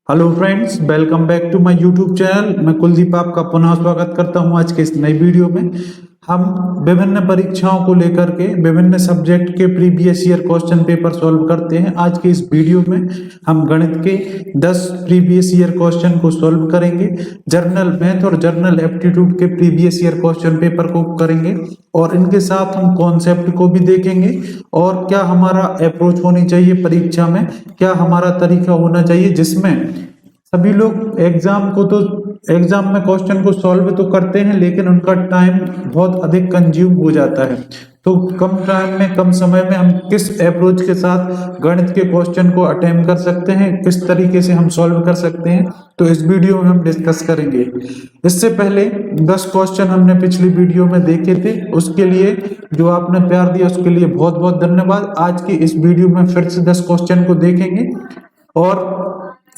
Hello friends, welcome back to my YouTube channel. मैं कुलदीप आपका पुनः स्वागत करता हूं आज के इस नई वीडियो में। हम विभिन्न परीक्षाओं को लेकर के विभिन्न सब्जेक्ट के previous year question paper solve करते हैं। आज के इस वीडियो में हम गणित के 10 प्रीवियस ईयर क्वेश्चन को सॉल्व करेंगे। जर्नल मैथ और जर्नल एप्टीट्यूड के प्रीवियस ईयर क्वेश्चन पेपर को करेंगे और इनके साथ हम कॉन्सेप्ट को भी देखेंगे और क्या हमारा अप्रोच होनी चाहिए परीक्षा में, क्या हमारा तरीका होना चाहिए जिसमें सभी लोग एग्जाम में क्वेश्चन को सॉल्व तो करते हैं लेकिन उनका टाइम बहुत अधिक कंज्यूम हो जाता है। तो कम टाइम में कम समय में हम किस अप्रोच के साथ गणित के क्वेश्चन को अटेम्प्ट कर सकते हैं, किस तरीके से हम सॉल्व कर सकते हैं, तो इस वीडियो में हम डिस्कस करेंगे। इससे पहले 10 क्वेश्चन हमने पिछली वीडियो में देखे थे, उसके लिए जो आपने प्यार दिया उसके लिए बहुत बहुत धन्यवाद। आज की इस वीडियो में फिर से 10 क्वेश्चन को देखेंगे और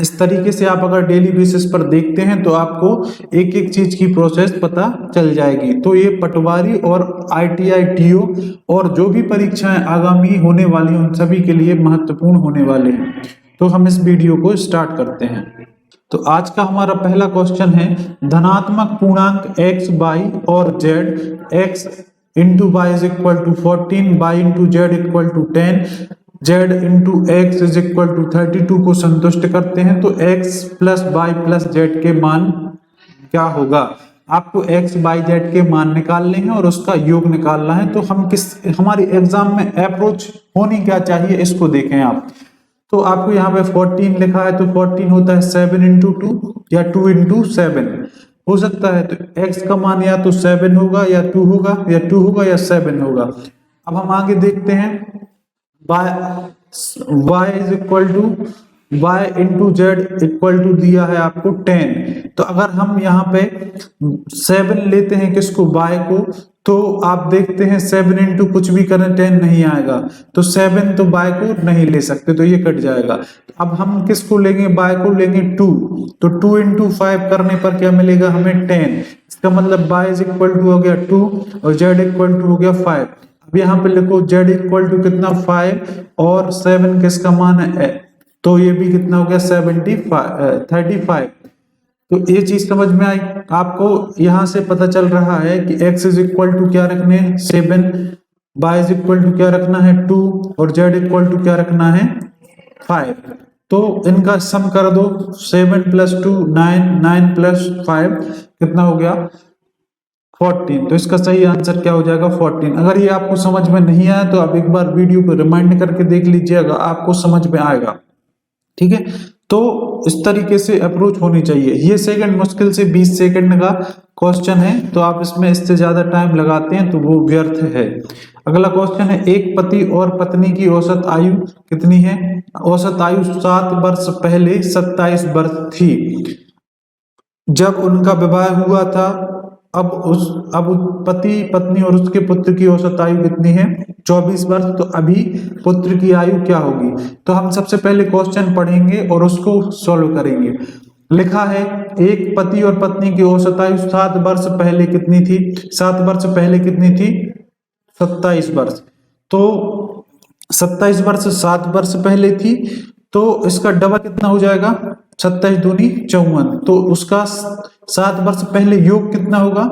इस तरीके से आप अगर डेली बेसिस पर देखते हैं तो आपको एक एक चीज की प्रोसेस पता चल जाएगी। तो ये पटवारी और ITI TO और जो भी परीक्षाएं आगामी होने वाली हैं उन सभी के लिए महत्वपूर्ण होने वाले हैं। तो हम इस वीडियो को स्टार्ट करते हैं। तो आज का हमारा पहला क्वेश्चन है, धनात्मक पूर्णांक x, y और z, x into Y is equal to 14, y into Z equal to 10, z into X is equal to 32 को संतुष्ट करते हैं। तो x plus Y plus Z के मान क्या होगा? आपको x, y, z के मान निकालने हैं और उसका योग निकालना है। तो हम हमारी एग्जाम में अप्रोच होनी क्या चाहिए इसको देखें आप। तो आपको यहाँ पे 14 लिखा है, तो 14 होता है 7 इंटू 2 या 2 इंटू 7 हो सकता है। तो x का मान या तो 7 होगा या 2 होगा या 2 होगा या 7 होगा। अब हम आगे देखते हैं, y is equal to y into Z equal to दिया है आपको 10। तो अगर हम यहाँ पे 7 लेते हैं किसको, y को, तो आप देखते हैं 7 इंटू कुछ भी करें 10 नहीं आएगा। तो 7 तो y को नहीं ले सकते, तो ये कट जाएगा। अब हम किसको लेंगे, y को लेंगे 2। तो 2 इंटू 5 करने पर क्या मिलेगा हमें 10। इसका मतलब y इज इक्वल टू हो गया 2 और z इक्वल टू हो गया 5। अब यहाँ पे लिखो z इक्वल टू कितना 5 और 7 किसका मान है, तो ये भी कितना हो गया 35। तो ये चीज समझ में आई आपको। यहां से पता चल रहा है कि x इज इक्वल टू क्या रखने हैं 7, y इज इक्वल टू क्या रखना है 2 और z इक्वल टू क्या रखना है 5। तो इनका सम कर दो, 7 प्लस 2 9, 9 प्लस 5 कितना हो गया 14। तो इसका सही आंसर क्या हो जाएगा 14। अगर ये आपको समझ में नहीं आया तो आप एक बार वीडियो को रिमाइंड करके देख लीजिएगा, आपको समझ में आएगा। ठीक है, तो इस तरीके से अप्रोच होनी चाहिए। ये सेकंड मुश्किल से 20 सेकंड का क्वेश्चन है, तो आप इससे ज्यादा टाइम लगाते हैं तो वो व्यर्थ है। अगला क्वेश्चन है, एक पति और पत्नी की औसत आयु कितनी है? औसत आयु 7 वर्ष पहले 27 वर्ष थी जब उनका विवाह हुआ था। अब पति पत्नी और उसके पुत्र की औसत आयु कितनी है? 24 वर्ष। तो अभी पुत्र की आयु क्या होगी? तो हम सबसे पहले क्वेश्चन पढ़ेंगे और उसको सॉल्व करेंगे। लिखा है, एक पति और पत्नी की औसत आयु 7 वर्ष पहले कितनी थी? 7 वर्ष पहले कितनी थी? 27 वर्ष। तो 27 वर्ष 7 वर्ष पहले थी, तो इसका डबल कितना हो जाएगा? 27 दूनी 54। तो उसका 7 वर्ष पहले योग कितना होगा?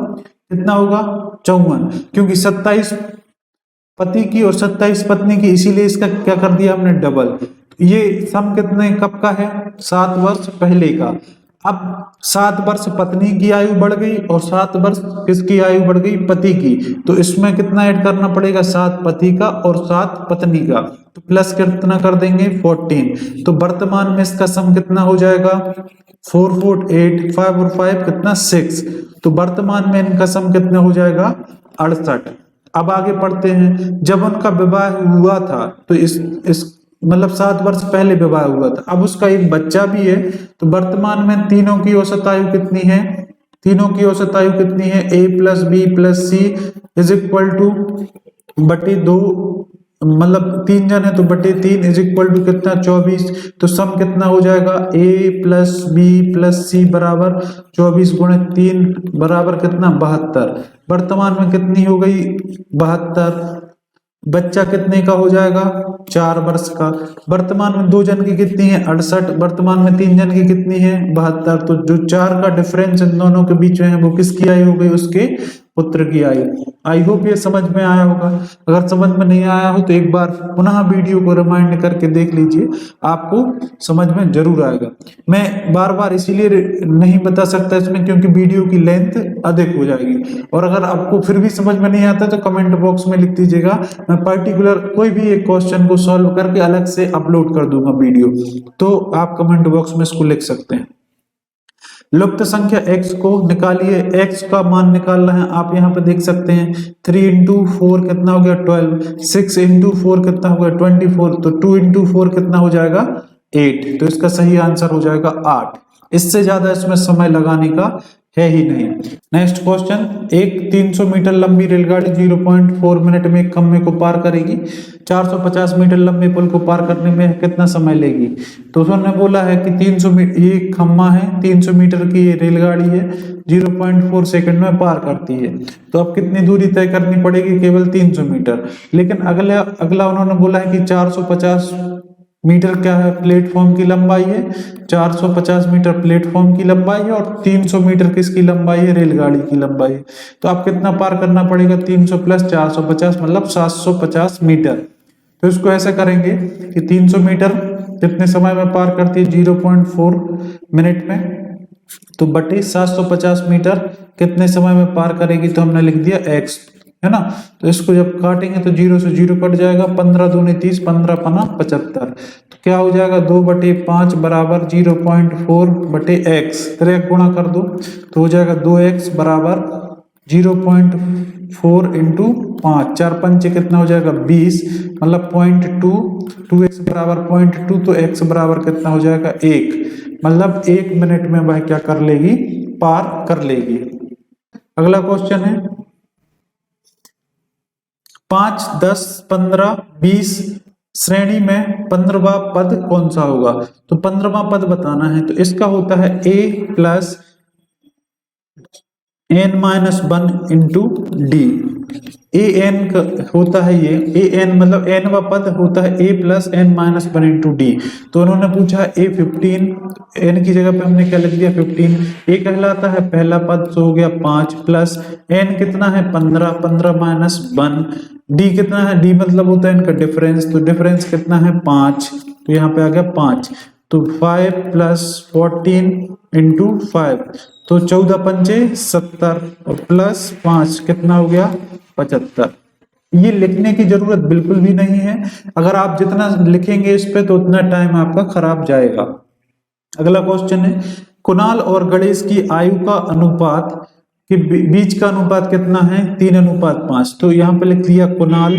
54, क्योंकि 27 पति की और 27 पत्नी की, इसीलिए इसका क्या कर दिया हमने डबल। ये सम कितने कब का है? 7 वर्ष पहले का। अब 7 वर्ष पत्नी की आयु बढ़ गई और 7 वर्ष किसकी आयु बढ़ गई? पति की। तो इसमें कितना ऐड करना पड़ेगा? 7 पति का और 7 पत्नी का। तो प्लस कितना कर देंगे? 14। तो वर्तमान में इसका सम कितना हो जाएगा? 4 4 8, 5 और 5 कितना 6। तो वर्तमान में इनका सम कितना हो जाएगा? 68। अब आगे पढ़ते हैं, जब उनका विवाह हुआ था तो इस मतलब 7 वर्ष पहले विवाह हुआ था। अब उसका एक बच्चा भी है। तो वर्तमान में तीनों की औसत आयु कितनी है? तीनों की औसत आयु कितनी है? a plus B plus C is equal to बटे 2, मतलब 3 जन है तो बटे 3 इज इक्वल टू कितना 24। तो सम कितना हो जाएगा? a प्लस बी प्लस सी बराबर 24 गुणित 3 बराबर कितना 72। वर्तमान में कितनी हो गई? 72। बच्चा कितने का हो जाएगा, 4 वर्ष का। वर्तमान में 2 जन की कितनी है, 68। वर्तमान में 3 जन की कितनी है, 72। तो जो 4 का डिफरेंस इन दोनों के बीच में है वो किसकी आयु हो गई, उसके पुत्र की आयु। आई होप ये समझ में आया होगा। अगर समझ में नहीं आया हो तो एक बार पुनः वीडियो को रिमाइंड करके देख लीजिए, आपको समझ में जरूर आएगा। मैं बार बार इसीलिए नहीं बता सकता इसमें क्योंकि वीडियो की लेंथ अधिक हो जाएगी। और अगर आपको फिर भी समझ में नहीं आता तो कमेंट बॉक्स में लिख दीजिएगा, मैं पर्टिकुलर कोई भी एक क्वेश्चन को सॉल्व करके अलग से अपलोड कर दूंगा वीडियो, तो आप कमेंट बॉक्स में इसको लिख सकते हैं। लुप्त संख्या x को निकालिए, x का मान निकालना है। आप यहाँ पे देख सकते हैं 3 इंटू 4 कितना हो गया 12, 6 इंटू 4 कितना हो गया 24, तो 2 इंटू 4 कितना हो जाएगा 8। तो इसका सही आंसर हो जाएगा 8। इससे ज्यादा इसमें समय लगाने का है ही नहीं। नेक्स्ट क्वेश्चन, एक 300 मीटर लंबी रेलगाड़ी 0.4 मिनट में एक खम्भे को पार करेगी। 450 मीटर लंबे पुल को पार करने में कितना समय लेगी। तो उन्होंने बोला है कि 300 मीटर ये खम्भा है, 300 मीटर की ये रेलगाड़ी है, 0.4 सेकंड में पार करती है। तो अब कितनी दूरी तय करनी पड़ेगी, केवल 300 मीटर। लेकिन अगला उन्होंने बोला है कि 450 मीटर क्या है, प्लेटफॉर्म की लंबाई है। 450 मीटर प्लेटफॉर्म की लंबाई है और 300 मीटर किसकी लंबाई है, रेलगाड़ी की लंबाई है। तो आप कितना पार करना पड़ेगा, 300 प्लस 450 मतलब 750 मीटर। तो इसको ऐसे करेंगे कि 300 मीटर कितने समय में पार करती है, 0.4 मिनट में, तो बटे 750 मीटर कितने समय में पार करेगी, तो हमने लिख दिया x, है ना। तो इसको जब काटेंगे तो 0 से 0 कट जाएगा, 15 दूनी 30, 15 पना 75। तो क्या हो जाएगा, 2/5 बराबर 0.4 बटे x, तरह गुणा कर दो तो हो जाएगा 2x बराबर 0.4 इंटू 5, 4 पंचे कितना हो जाएगा 20, मतलब 0.2, 2x बराबर 0.2, तो x बराबर कितना हो जाएगा 1, मतलब 1 मिनट में वह क्या कर लेगी, पार कर लेगी। अगला क्वेश्चन है 5, 10, 15, 20 श्रेणी में 15वां पद कौन सा होगा। तो 15वां पद बताना है, तो इसका होता है a प्लस n-1 into D. A N होता है ये, ए एन मतलब n-वा पद होता है a प्लस n-1 इंटू डी। तो उन्होंने पूछा a 15, n की जगह पे हमने क्या लिख दिया 15। a कहलाता है पहला पद, तो हो गया 5 प्लस n कितना है 15, 15 माइनस 1, डी कितना है, डी मतलब होता है इनका डिफरेंस, तो डिफरेंस कितना है 5, तो यहाँ पे आ गया 5। तो 5 प्लस 14 इंटू 5, तो 14 पंचे 70 और प्लस 5 कितना हो गया 75। ये लिखने की जरूरत बिल्कुल भी नहीं है, अगर आप जितना लिखेंगे इस पे तो उतना टाइम आपका खराब जाएगा। अगला क्वेश्चन है कुणाल और गणेश की आयु का अनुपात के बीच का अनुपात कितना है, 3:5। तो यहाँ पे लिख दिया कुणाल,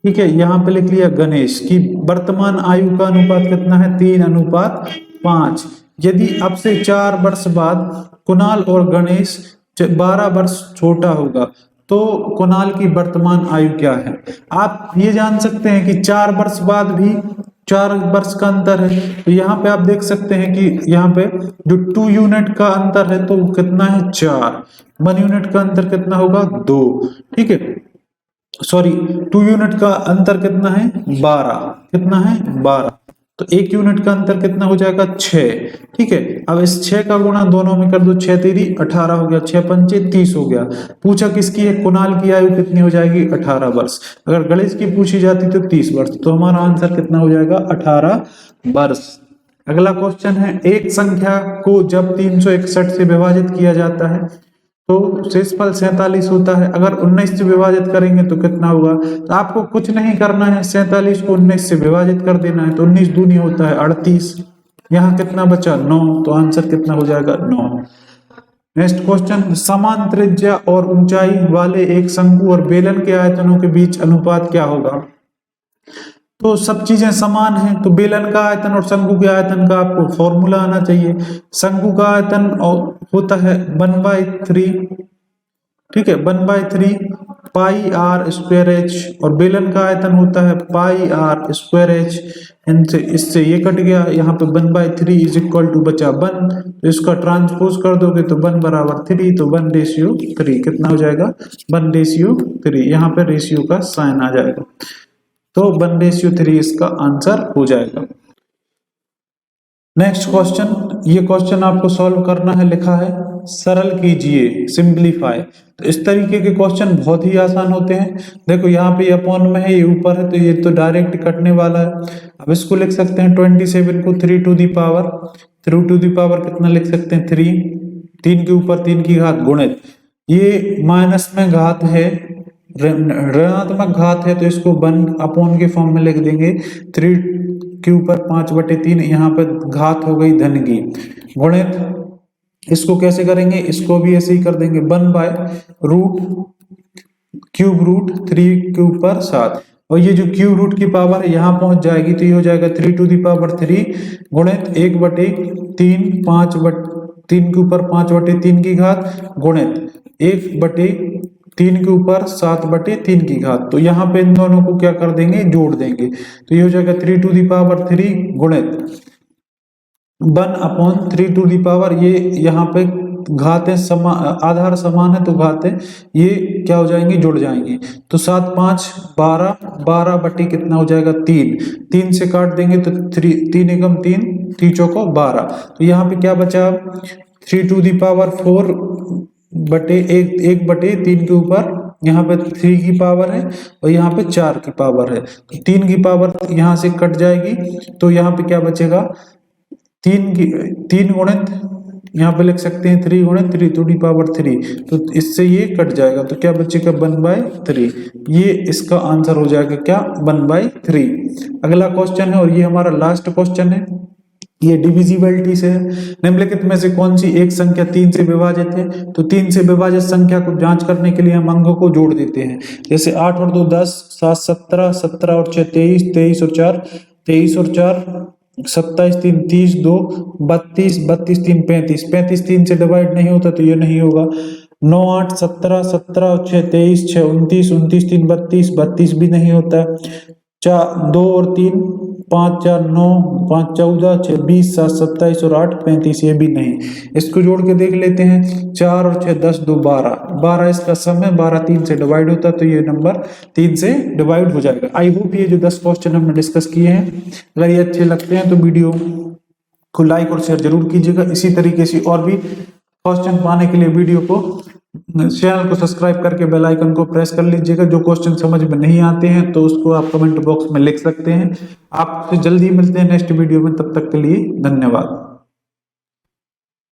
ठीक है, यहाँ पे लिख लिया गणेश की वर्तमान आयु का अनुपात कितना है, 3:5। यदि अब से 4 वर्ष बाद कुणाल और गणेश 12 वर्ष छोटा होगा तो कुणाल की वर्तमान आयु क्या है। आप ये जान सकते हैं कि 4 वर्ष बाद भी 4 वर्ष का अंतर है, तो यहाँ पे आप देख सकते हैं कि यहाँ पे जो 2 यूनिट का अंतर है तो कितना है 4, 1 यूनिट का अंतर कितना होगा 2, ठीक है, सॉरी 2 यूनिट का अंतर कितना है 12, कितना है 12, तो 1 यूनिट का अंतर कितना हो जाएगा 6, ठीक है। अब इस 6 का गुणा दोनों में कर दो, 6 तेरी 18 हो गया, 6 पंचे 30 हो गया। पूछा किसकी है, कुणाल की आयु कितनी हो जाएगी 18 वर्ष। अगर गणेश की पूछी जाती तो 30 वर्ष, तो हमारा आंसर कितना हो जाएगा 18 वर्ष। अगला क्वेश्चन है एक संख्या को जब 361 से विभाजित किया जाता है तो शेषफल 47 होता है, अगर 19 से विभाजित करेंगे तो कितना होगा। तो आपको कुछ नहीं करना है, 47 को 19 से विभाजित कर देना है, तो 19 दूनी होता है 38, यहाँ कितना बचा 9, तो आंसर कितना हो जाएगा 9। नेक्स्ट क्वेश्चन समान त्रिज्या और ऊंचाई वाले एक शंकु और बेलन के आयतनों के बीच अनुपात क्या होगा। तो सब चीजें समान हैं, तो बेलन का आयतन और शंकु के आयतन का आपको फॉर्मूला आना चाहिए। शंकु का आयतन होता है 1/3, ठीक है 1/3, पाई आर स्क्वायर एच, और बेलन का आयतन होता है पाई आर स्क्वायर एच। इनसे इससे ये कट गया, यहाँ पे 1/3 इज इक्वल टू बचा 1, तो इसका ट्रांसपोज कर दोगे तो 1 बराबर 3, तो 1:3 कितना हो जाएगा 1:3, यहाँ पे रेशियो का साइन आ जाएगा, तो 1:3 इसका आंसर हो जाएगा। नेक्स्ट क्वेश्चन, ये क्वेश्चन आपको सॉल्व करना है, लिखा है सरल कीजिए, सिंप्लीफाई। तो इस तरीके के क्वेश्चन बहुत ही आसान होते हैं। देखो यहाँ पे अपॉन में है, ये ऊपर है, तो ये तो डायरेक्ट कटने वाला है। अब इसको लिख सकते हैं 27 को 3 टू दी पावर कितना लिख सकते हैं 3, 3 के ऊपर 3 की घात गुणित, ये माइनस में घात है, ऋणात्मक घात है, तो इसको 1 अपॉन के फॉर्म में लिख देंगे, 3 के ऊपर 5/3, यहाँ पर घात हो गई धन की, गुणित इसको कैसे करेंगे, इसको भी ऐसे ही कर देंगे 1/√3 के ऊपर 7, और ये जो क्यूब रूट की पावर है यहाँ पहुंच जाएगी, तो ये हो जाएगा 3 टू दी पावर 3 गुणित 1/3 3 के ऊपर 5/3 की घात गुणित 1/3 के ऊपर 7/3 की घात। तो यहाँ पे इन दोनों को क्या कर देंगे, जोड़ देंगे, तो ये हो जाएगा 3 टू दी पावर 3 गुणित 1/3 टू दी पावर, ये यहाँ पे घातें आधार समान है, तो घातें ये क्या हो जाएंगी, जुड़ जाएंगी, तो 7 5 12, 12 कितना हो जाएगा 3 से काट देंगे तो 3 एकम 3, 3 चौको 12, तो यहाँ पे क्या बचा 3 टू दी पावर 4 बटे 1/3 के ऊपर, यहाँ पे 3 की पावर है और यहाँ पे 4 की पावर है, तो 3 की पावर यहाँ से कट जाएगी, तो यहाँ पे क्या बचेगा 3 गुणित, यहाँ पे लिख सकते हैं 3 गुणित 3 टू दी पावर 3, तो इससे ये कट जाएगा, तो क्या बचेगा 1/3, ये इसका आंसर हो जाएगा क्या 1/3। अगला क्वेश्चन है और ये हमारा लास्ट क्वेश्चन है, ये डिविजिबिलिटी से है। निम्नलिखित में से कौन सी एक संख्या 3 से विभाजित है, तो 3 से विभाजित संख्या को जांच करने के लिए हम अंकों को जोड़ देते हैं, जैसे 8 और 2 10, 7 17, 17 और 6 23, 23 और 4 23 और 4 27, 3 30, 2 32, 32 3 35, 35 3 से डिवाइड नहीं होता तो ये नहीं होगा, 9 8 17, 17 और 6 23, 6 29, 29 3 32, 32 भी नहीं होता, 2 और 3 5 4 9, 5 14, 6 20, 7 27 और 8 35, ये भी नहीं। इसको जोड़ के देख लेते हैं, 4 और 6 10, 2 12, 12 इसका सम है, 12 3 से डिवाइड होता है, तो ये नंबर 3 से डिवाइड हो जाएगा। आई होप ये जो 10 क्वेश्चन हमने डिस्कस किए हैं, अगर ये अच्छे लगते हैं तो वीडियो को लाइक और शेयर जरूर कीजिएगा। इसी तरीके से और भी क्वेश्चन पाने के लिए वीडियो को, चैनल को सब्सक्राइब करके बेल आइकन को प्रेस कर लीजिएगा। जो क्वेश्चन समझ में नहीं आते हैं तो उसको आप कमेंट बॉक्स में लिख सकते हैं। आपसे जल्दी मिलते हैं नेक्स्ट वीडियो में, तब तक के लिए धन्यवाद।